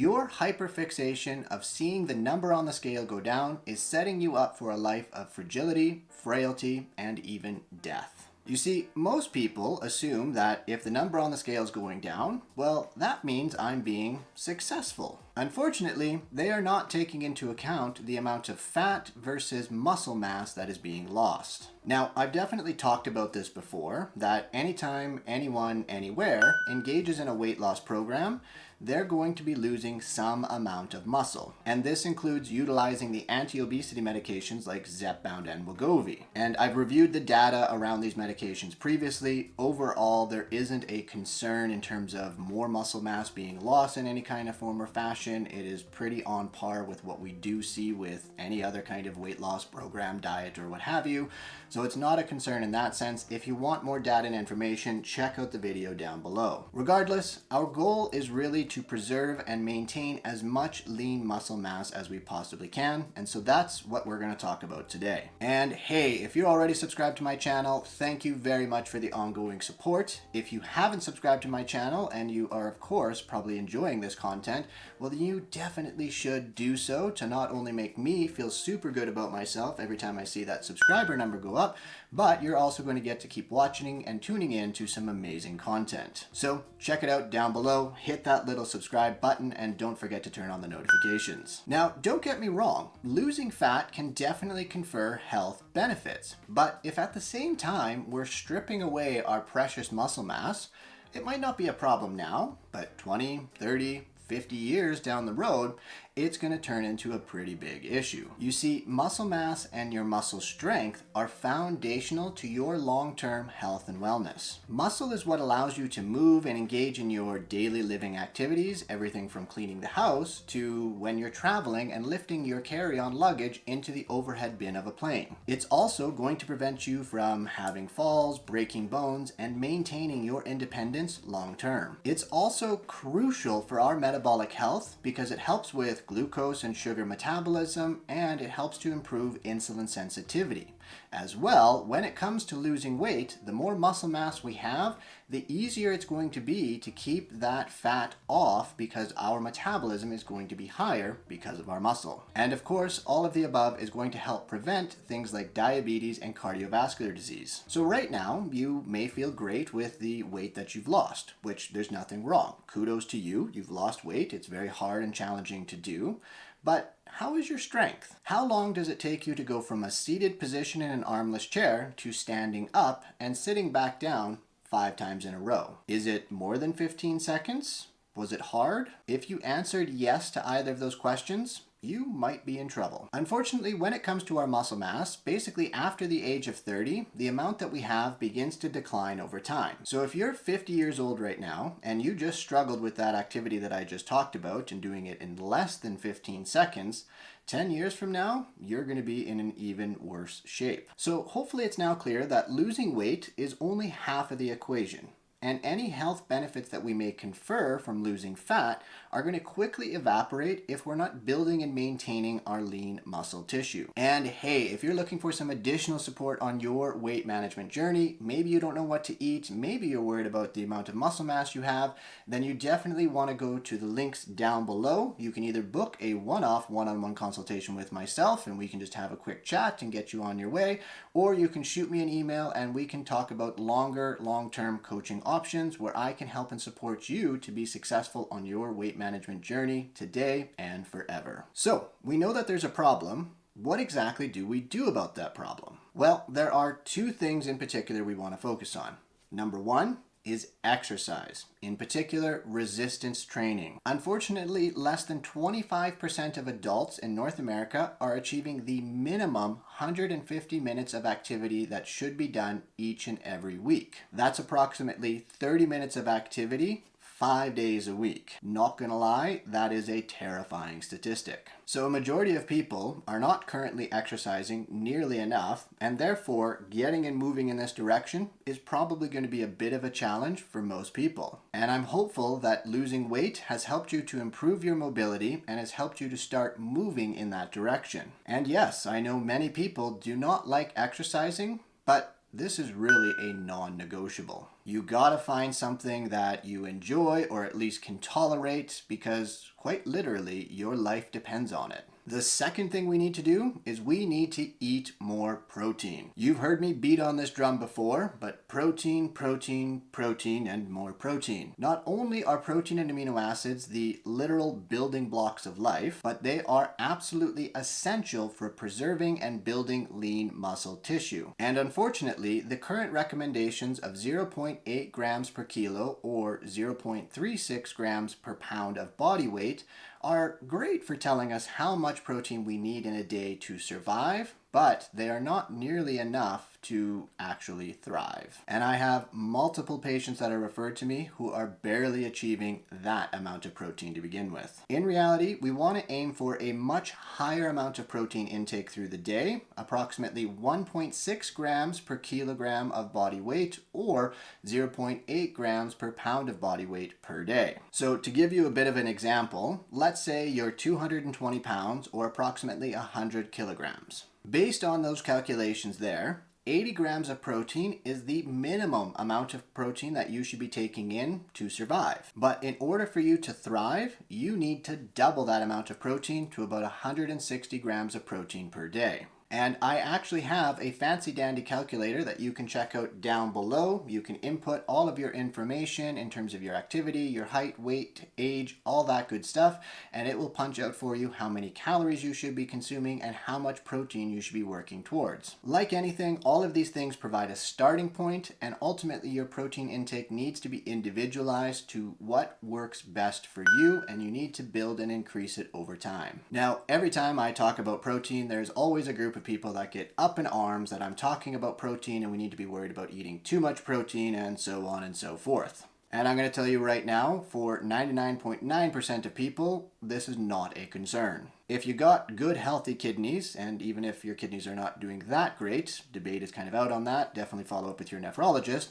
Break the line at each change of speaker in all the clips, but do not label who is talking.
Your hyperfixation of seeing the number on the scale go down is setting you up for a life of fragility, frailty, and even death. You see, most people assume that if the number on the scale is going down, well, that means I'm being successful. Unfortunately, they are not taking into account the amount of fat versus muscle mass that is being lost. Now, I've definitely talked about this before, that anytime anyone, anywhere engages in a weight loss program, they're going to be losing some amount of muscle. And this includes utilizing the anti-obesity medications like Zepbound and Wegovy. And I've reviewed the data around these medications previously. Overall, there isn't a concern in terms of more muscle mass being lost in any kind of form or fashion. It is pretty on par with what we do see with any other kind of weight loss program, diet, or what have you. So it's not a concern in that sense. If you want more data and information, check out the video down below. Regardless, our goal is really to preserve and maintain as much lean muscle mass as we possibly can, and so that's what we're going to talk about today. And hey, if you're already subscribed to my channel, thank you very much for the ongoing support. If you haven't subscribed to my channel and you are of course probably enjoying this content, well then you definitely should do so to not only make me feel super good about myself every time I see that subscriber number go up, but you're also going to get to keep watching and tuning in to some amazing content. So check it out down below, hit that little subscribe button, and don't forget to turn on the notifications. Now, don't get me wrong, losing fat can definitely confer health benefits, but if at the same time we're stripping away our precious muscle mass, it might not be a problem now, but 20, 30, 50 years down the road, it's going to turn into a pretty big issue. You see, muscle mass and your muscle strength are foundational to your long-term health and wellness. Muscle is what allows you to move and engage in your daily living activities, everything from cleaning the house to when you're traveling and lifting your carry-on luggage into the overhead bin of a plane. It's also going to prevent you from having falls, breaking bones, and maintaining your independence long-term. It's also crucial for our metabolic health because it helps with glucose and sugar metabolism, and it helps to improve insulin sensitivity. As well, when it comes to losing weight, the more muscle mass we have, the easier it's going to be to keep that fat off because our metabolism is going to be higher because of our muscle. And of course, all of the above is going to help prevent things like diabetes and cardiovascular disease. So right now, you may feel great with the weight that you've lost, which there's nothing wrong. Kudos to you, you've lost weight. It's very hard and challenging to do. But how is your strength? How long does it take you to go from a seated position in an armless chair to standing up and sitting back down 5 times in a row? Is it more than 15 seconds? Was it hard? If you answered yes to either of those questions, you might be in trouble. Unfortunately, when it comes to our muscle mass, basically after the age of 30, the amount that we have begins to decline over time. So if you're 50 years old right now, and you just struggled with that activity that I just talked about and doing it in less than 15 seconds, 10 years from now, you're going to be in an even worse shape. So hopefully it's now clear that losing weight is only half of the equation. And any health benefits that we may confer from losing fat are going to quickly evaporate if we're not building and maintaining our lean muscle tissue. And hey, if you're looking for some additional support on your weight management journey, maybe you don't know what to eat, maybe you're worried about the amount of muscle mass you have, then you definitely want to go to the links down below. You can either book a one-off one-on-one consultation with myself and we can just have a quick chat and get you on your way, or you can shoot me an email and we can talk about longer, long-term coaching options where I can help and support you to be successful on your weight management journey today and forever. So, we know that there's a problem. What exactly do we do about that problem? Well, there are 2 things in particular we want to focus on. Number 1 is exercise, in particular resistance training. Unfortunately, less than 25% of adults in North America are achieving the minimum 150 minutes of activity that should be done each and every week. That's approximately 30 minutes of activity 5 days a week. Not gonna lie, that is a terrifying statistic. So a majority of people are not currently exercising nearly enough, and therefore getting and moving in this direction is probably going to be a bit of a challenge for most people. And I'm hopeful that losing weight has helped you to improve your mobility and has helped you to start moving in that direction. And yes, I know many people do not like exercising, but this is really a non-negotiable. You gotta find something that you enjoy or at least can tolerate, because quite literally your life depends on it. The second thing we need to do is we need to eat more protein. You've heard me beat on this drum before, but protein, protein, protein, and more protein. Not only are protein and amino acids the literal building blocks of life, but they are absolutely essential for preserving and building lean muscle tissue. And unfortunately, the current recommendations of 0.8 grams per kilo or 0.36 grams per pound of body weight are great for telling us how much protein we need in a day to survive, but they are not nearly enough to actually thrive. And I have multiple patients that are referred to me who are barely achieving that amount of protein to begin with. In reality, we want to aim for a much higher amount of protein intake through the day, approximately 1.6 grams per kilogram of body weight or 0.8 grams per pound of body weight per day. So to give you a bit of an example, let's say you're 220 pounds or approximately 100 kilograms. Based on those calculations there, 80 grams of protein is the minimum amount of protein that you should be taking in to survive. But in order for you to thrive, you need to double that amount of protein to about 160 grams of protein per day. And I actually have a fancy dandy calculator that you can check out down below. You can input all of your information in terms of your activity, your height, weight, age, all that good stuff, and it will punch out for you how many calories you should be consuming and how much protein you should be working towards. Like anything, all of these things provide a starting point, and ultimately your protein intake needs to be individualized to what works best for you, and you need to build and increase it over time. Now, every time I talk about protein, there's always a group of people that get up in arms that I'm talking about protein and we need to be worried about eating too much protein and so on and so forth. And I'm going to tell you right now, for 99.9% of people, this is not a concern. If you got good healthy kidneys, and even if your kidneys are not doing that great, debate is kind of out on that, definitely follow up with your nephrologist.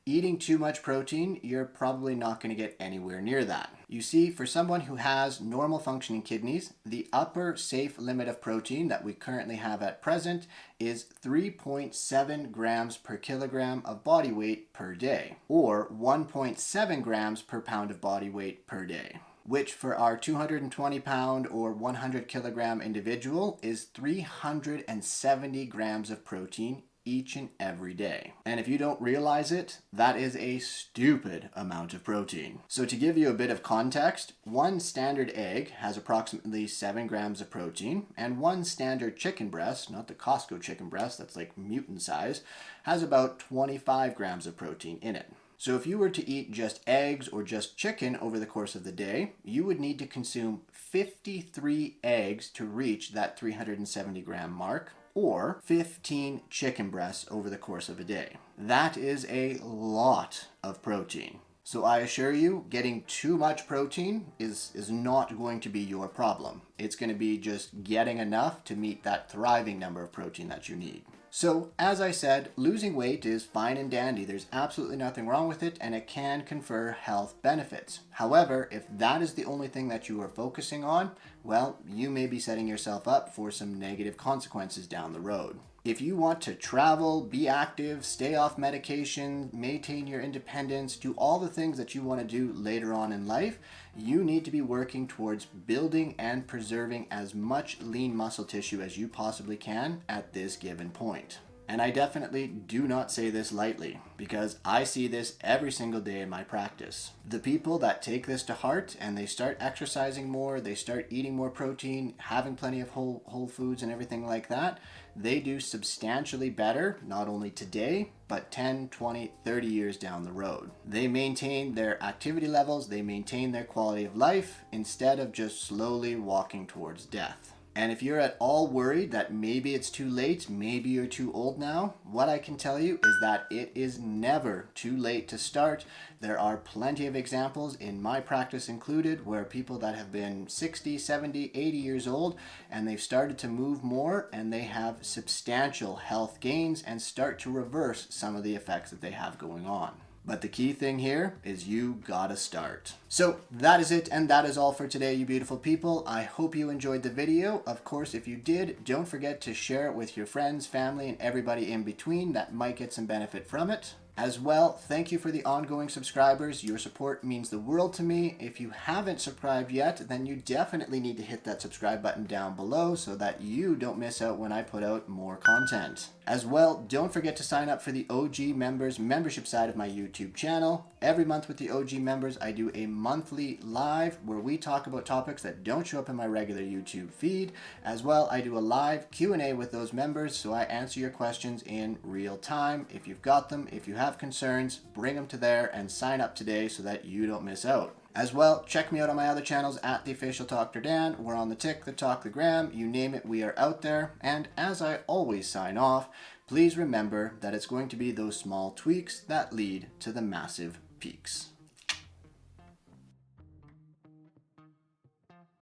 Eating too much protein, you're probably not going to get anywhere near that. You see, for someone who has normal functioning kidneys, the upper safe limit of protein that we currently have at present is 3.7 grams per kilogram of body weight per day, or 1.7 grams per pound of body weight per day, which for our 220 pound or 100 kilogram individual is 370 grams of protein each and every day. And if you don't realize it, that is a stupid amount of protein. So to give you a bit of context, one standard egg has approximately 7 grams of protein, and one standard chicken breast, not the Costco chicken breast that's like mutant size, has about 25 grams of protein in it. So if you were to eat just eggs or just chicken over the course of the day, you would need to consume 53 eggs to reach that 370 gram mark, or 15 chicken breasts over the course of a day. That is a lot of protein. So I assure you, getting too much protein is not going to be your problem. It's going to be just getting enough to meet that thriving number of protein that you need. So, as I said, losing weight is fine and dandy. There's absolutely nothing wrong with it, and it can confer health benefits. However, if that is the only thing that you are focusing on, well, you may be setting yourself up for some negative consequences down the road. If you want to travel, be active, stay off medication, maintain your independence, do all the things that you want to do later on in life, you need to be working towards building and preserving as much lean muscle tissue as you possibly can at this given point. And I definitely do not say this lightly, because I see this every single day in my practice. The people that take this to heart and they start exercising more, they start eating more protein, having plenty of whole foods and everything like that, they do substantially better, not only today, but 10, 20, 30 years down the road. They maintain their activity levels, they maintain their quality of life, instead of just slowly walking towards death. And if you're at all worried that maybe it's too late, maybe you're too old now, what I can tell you is that it is never too late to start. There are plenty of examples, in my practice included, where people that have been 60, 70, 80 years old, and they've started to move more, and they have substantial health gains and start to reverse some of the effects that they have going on. But the key thing here is you gotta start. So that is it, and that is all for today, you beautiful people. I hope you enjoyed the video. Of course, if you did, don't forget to share it with your friends, family, and everybody in between that might get some benefit from it. As well, thank you for the ongoing subscribers. Your support means the world to me. If you haven't subscribed yet, then you definitely need to hit that subscribe button down below so that you don't miss out when I put out more content. As well, don't forget to sign up for the OG members membership side of my YouTube channel. Every month with the OG members, I do a monthly live where we talk about topics that don't show up in my regular YouTube feed. As well, I do a live Q&A with those members, so I answer your questions in real time. If you've got them, if you have concerns, bring them to there and sign up today so that you don't miss out. As well, check me out on my other channels at The Official Dr. Dan. We're on the Tick, the Talk, the Gram, you name it, we are out there. And as I always sign off, please remember that it's going to be those small tweaks that lead to the massive peaks.